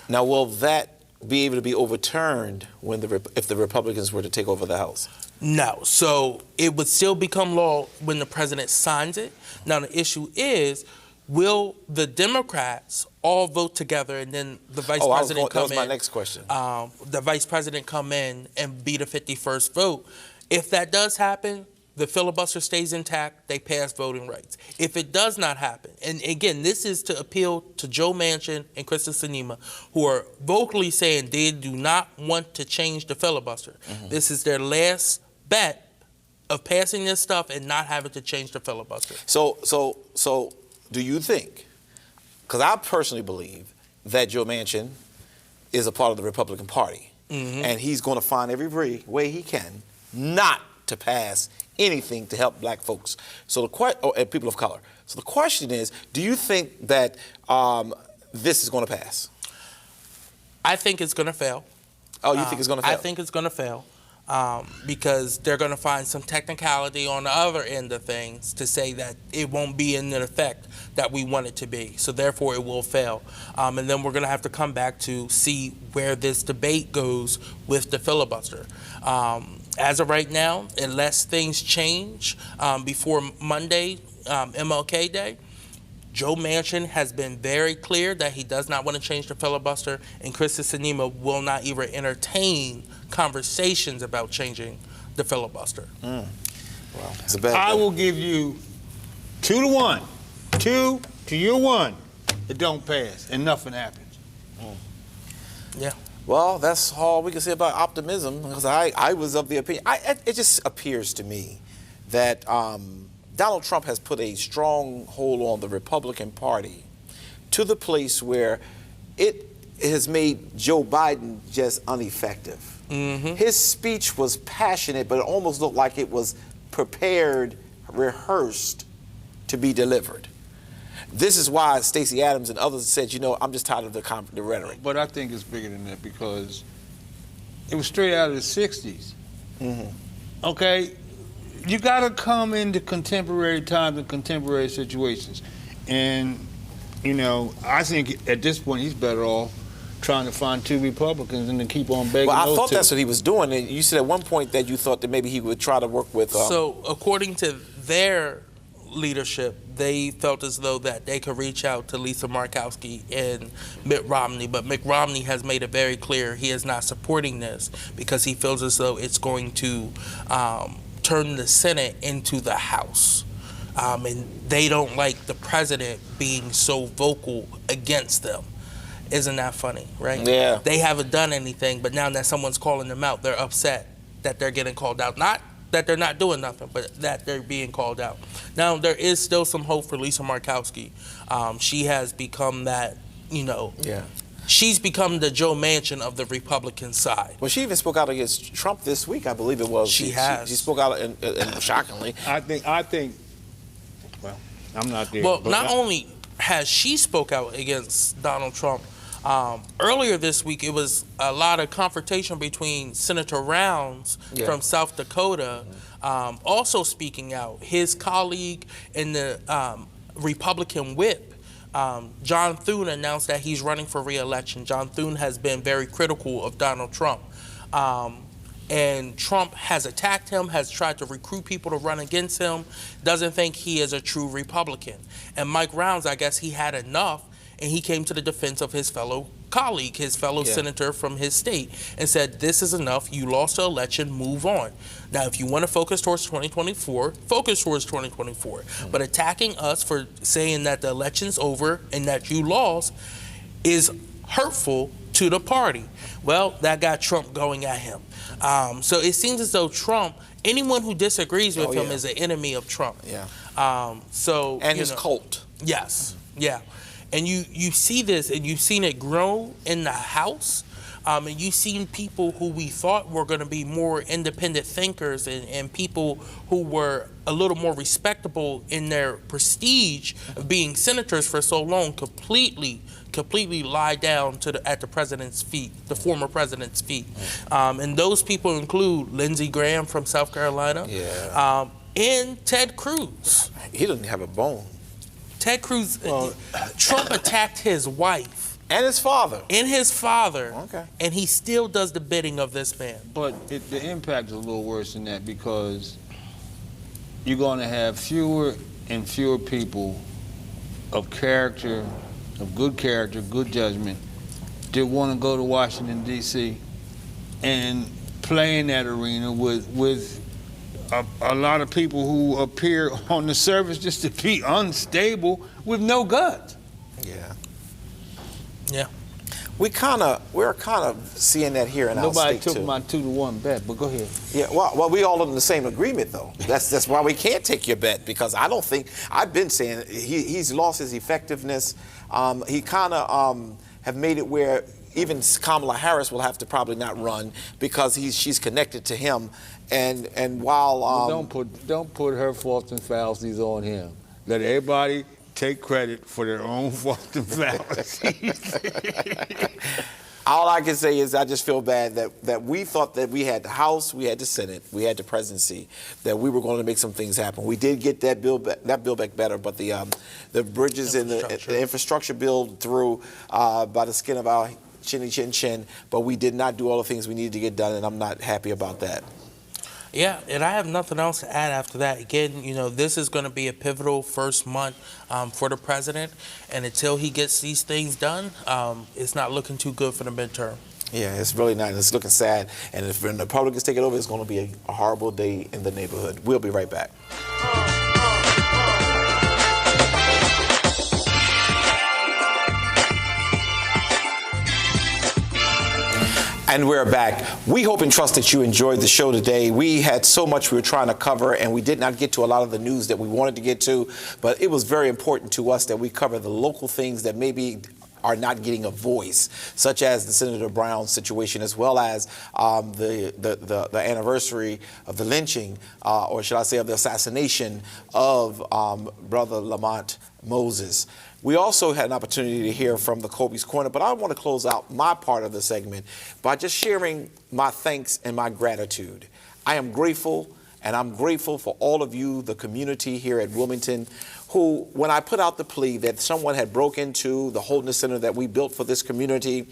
Now, will that be able to be overturned if the Republicans were to take over the House? No. So it would still become law when the president signs it. Now, the issue is, will the Democrats all vote together and then the vice president come in? That was my next question. The vice president come in and be the 51st vote. If that does happen, the filibuster stays intact, they pass voting rights. If it does not happen, and again, this is to appeal to Joe Manchin and Kristen Sinema, who are vocally saying they do not want to change the filibuster. This is their last bet of passing this stuff and not having to change the filibuster. So do you think, because I personally believe that Joe Manchin is a part of the Republican Party, and he's going to find every way he can not to pass anything to help black folks, and people of color. So the question is, do you think that this is going to pass? I think it's going to fail. Oh, you think it's going to fail? I think it's going to fail because they're going to find some technicality on the other end of things to say that it won't be in the effect that we want it to be. So therefore, it will fail. And then we're going to have to come back to see where this debate goes with the filibuster. As of right now, unless things change before Monday, MLK Day, Joe Manchin has been very clear that he does not want to change the filibuster, and Kristen Sinema will not even entertain conversations about changing the filibuster. Well, it's a bad I thing. will give you 2-1. 2 to your 1. It don't pass, and nothing happens. Yeah. Well, that's all we can say about optimism, because I was of the opinion. It just appears to me that Donald Trump has put a strong hold on the Republican Party to the place where it has made Joe Biden just ineffective. His speech was passionate, but it almost looked like it was prepared, rehearsed to be delivered. This is why Stacey Abrams and others said, I'm just tired of the rhetoric. But I think it's bigger than that, because it was straight out of the 60s. Okay? You got to come into contemporary times and contemporary situations. And, I think at this point he's better off trying to find 2 Republicans and to keep on begging Well, I those thought 2. that's what he was doing. And you said at one point that you thought that maybe he would try to work with... So according to their leadership, they felt as though that they could reach out to Lisa Murkowski and Mitt Romney, but Mitt Romney has made it very clear he is not supporting this because he feels as though it's going to turn the Senate into the House. And they don't like the president being so vocal against them. Isn't that funny, right? Yeah. They haven't done anything, but now that someone's calling them out, they're upset that they're getting called out. Not that they're not doing nothing, but that they're being called out. Now, there is still some hope for Lisa Murkowski. She has become that, Yeah. she's become the Joe Manchin of the Republican side. Well, she even spoke out against Trump this week, I believe it was. She has. She spoke out and shockingly. I think, well, I'm not there. Well, but not only has she spoke out against Donald Trump, earlier this week it was a lot of confrontation between Senator Rounds from South Dakota, also speaking out. His colleague in the Republican whip, John Thune, announced that he's running for re-election. John Thune has been very critical of Donald Trump. And Trump has attacked him, has tried to recruit people to run against him, doesn't think he is a true Republican. And Mike Rounds, I guess he had enough, and he came to the defense of his fellow colleague, his fellow senator from his state, and said, this is enough, you lost the election, move on. Now, if you want to focus towards 2024, focus towards 2024. But attacking us for saying that the election's over and that you lost is hurtful to the party. Well, that got Trump going at him. So it seems as though Trump, anyone who disagrees with him is an enemy of Trump. Yeah. And his cult. Yes. Yeah. And you see this, and you've seen it grow in the House. And you've seen people who we thought were going to be more independent thinkers and people who were a little more respectable in their prestige of being senators for so long completely lie down at the president's feet, the former president's feet. And those people include Lindsey Graham from South Carolina and Ted Cruz. He doesn't have a bone. Ted Cruz, Trump attacked his wife. And his father. Okay. And he still does the bidding of this man. But the impact is a little worse than that, because you're going to have fewer and fewer people of character, of good character, good judgment, that want to go to Washington, D.C. and play in that arena with a lot of people who appear on the surface just to be unstable with no guts. Yeah. Yeah. We're kind of seeing that here in our Nobody state, took too. my 2-1 bet, but go ahead. Yeah, well, we all in the same agreement, though. That's why we can't take your bet, because I don't think, I've been saying he's lost his effectiveness. He kind of have made it where even Kamala Harris will have to probably not run because she's connected to him. And while don't put her faults and fallacies on him. Let everybody take credit for their own faults and fallacies. all I can say is I just feel bad that we thought that we had the House, we had the Senate, we had the presidency, that we were going to make some things happen. We did get that bill back better, but the bridges and the infrastructure bill through by the skin of our chinny chin chin, but we did not do all the things we needed to get done, and I'm not happy about that. Yeah, and I have nothing else to add after that. Again, this is going to be a pivotal first month for the president, and until he gets these things done, it's not looking too good for the midterm. Yeah, it's really not. It's looking sad, and if the Republicans take it over, it's going to be a horrible day in the neighborhood. We'll be right back. And we're back. We hope and trust that you enjoyed the show today. We had so much we were trying to cover, and we did not get to a lot of the news that we wanted to get to, but it was very important to us that we cover the local things that maybe are not getting a voice, such as the Senator Brown situation, as well as the anniversary of the lynching, or should I say of the assassination of Brother Lamont Moses. We also had an opportunity to hear from the Kobe's Corner, but I want to close out my part of the segment by just sharing my thanks and my gratitude. I am grateful, and I'm grateful for all of you, the community here at Wilmington, who, when I put out the plea that someone had broke into the Holdness Center that we built for this community,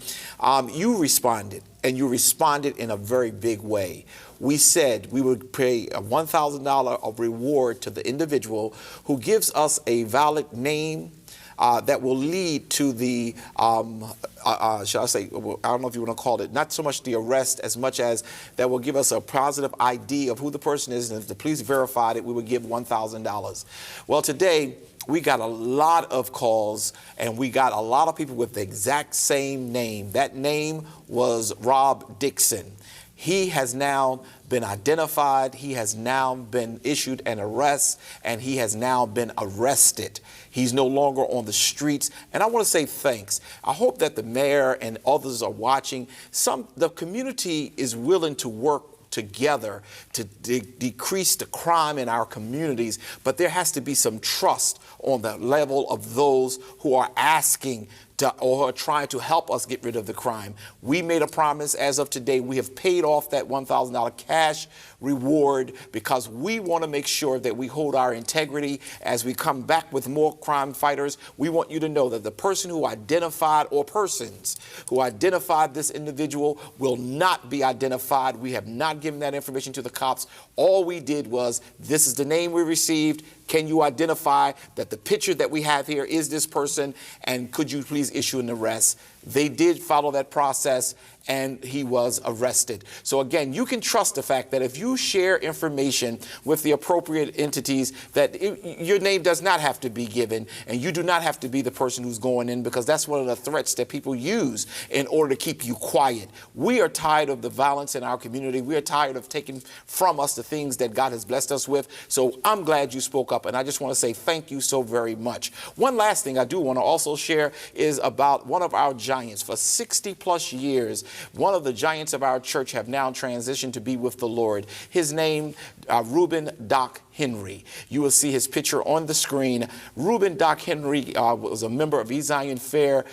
you responded, and you responded in a very big way. We said we would pay a $1,000 of reward to the individual who gives us a valid name that will lead to the, shall I say, I don't know if you want to call it, not so much the arrest as much as that will give us a positive ID of who the person is, and if the police verified it, we would give $1,000. Well, today, we got a lot of calls, and we got a lot of people with the exact same name. That name was Rob Dixon. He has now been identified, he has now been issued an arrest, and he has now been arrested. He's no longer on the streets, and I want to say thanks. I hope that the mayor and others are watching. The community is willing to work together to decrease the crime in our communities, but there has to be some trust on the level of those who are asking or are trying to help us get rid of the crime. We made a promise. As of today, we have paid off that $1,000 cash reward because we want to make sure that we hold our integrity as we come back with more crime fighters. We want you to know that the person who identified, or persons who identified this individual, will not be identified. We have not given that information to the cops. All we did was, this is the name we received. Can you identify that the picture that we have here is this person, and could you please issue an arrest? They did follow that process, and he was arrested. So again, you can trust the fact that if you share information with the appropriate entities, that your name does not have to be given, and you do not have to be the person who's going in, because that's one of the threats that people use in order to keep you quiet. We are tired of the violence in our community. We are tired of taking from us the things that God has blessed us with. So I'm glad you spoke up, and I just want to say thank you so very much. One last thing I do want to also share is about one of our giants. For 60 plus years, one of the giants of our church have now transitioned to be with the Lord. His name, Reuben Doc Henry. You will see his picture on the screen. Reuben Doc Henry was a member of East Zion Fair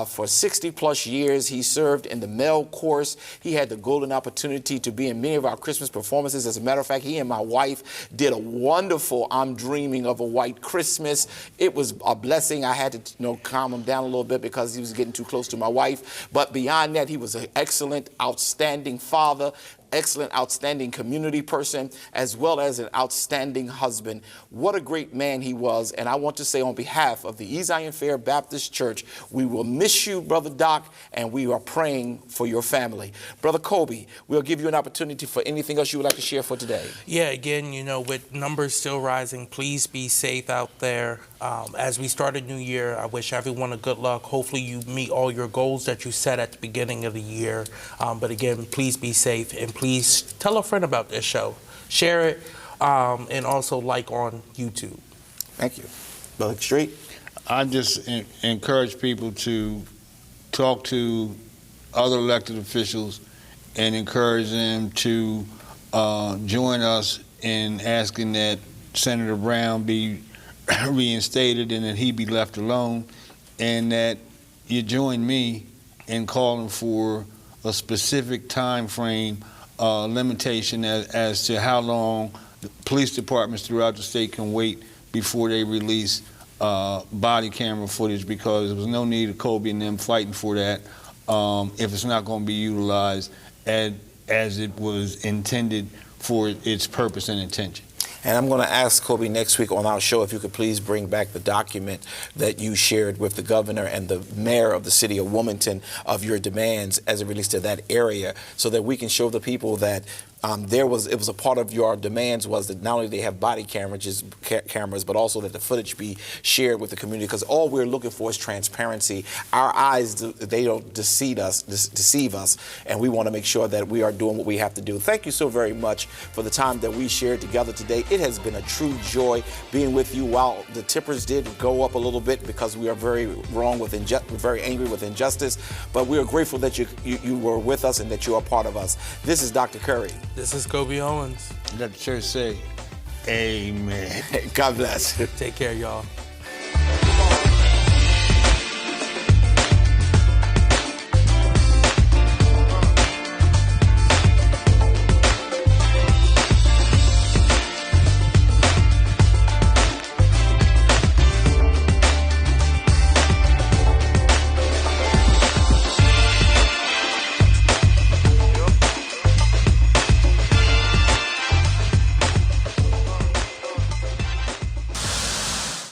for 60 plus years. He served in the male chorus. He had the golden opportunity to be in many of our Christmas performances. As a matter of fact, he and my wife did a wonderful I'm Dreaming of a White Christmas. It was a blessing. I had to calm him down a little bit because he was getting too close to my wife. But beyond that, he was an excellent, outstanding father, excellent, outstanding community person, as well as an outstanding husband. What a great man he was. And I want to say on behalf of the East Zion Fair Baptist Church, we will miss you, Brother Doc, and we are praying for your family. Brother Kobe, we'll give you an opportunity for anything else you would like to share for today. Yeah, again, with numbers still rising, please be safe out there. As we start a new year, I wish everyone a good luck. Hopefully you meet all your goals that you set at the beginning of the year. But again, please be safe, and please tell a friend about this show. Share it, and also like on YouTube. Thank you. Brother Street? I just encourage people to talk to other elected officials and encourage them to join us in asking that Senator Brown be reinstated and that he be left alone, and that you join me in calling for a specific time frame limitation as to how long the police departments throughout the state can wait before they release body camera footage, because there was no need of Kobe and them fighting for that if it's not going to be utilized as it was intended for its purpose and intention. And I'm going to ask Kobe next week on our show if you could please bring back the document that you shared with the governor and the mayor of the city of Wilmington of your demands as it relates to that area, so that we can show the people that it was a part of your demands was that not only they have body cameras, but also that the footage be shared with the community, because all we're looking for is transparency. Our eyes, they don't deceive us, and we want to make sure that we are doing what we have to do. Thank you so very much for the time that we shared together today. It has been a true joy being with you. While the tempers did go up a little bit because we are very very angry with injustice, but we are grateful that you were with us and that you are part of us. This is Dr. Curry. This is Kobe Owens. Let the church say, amen. God bless. Take care, y'all.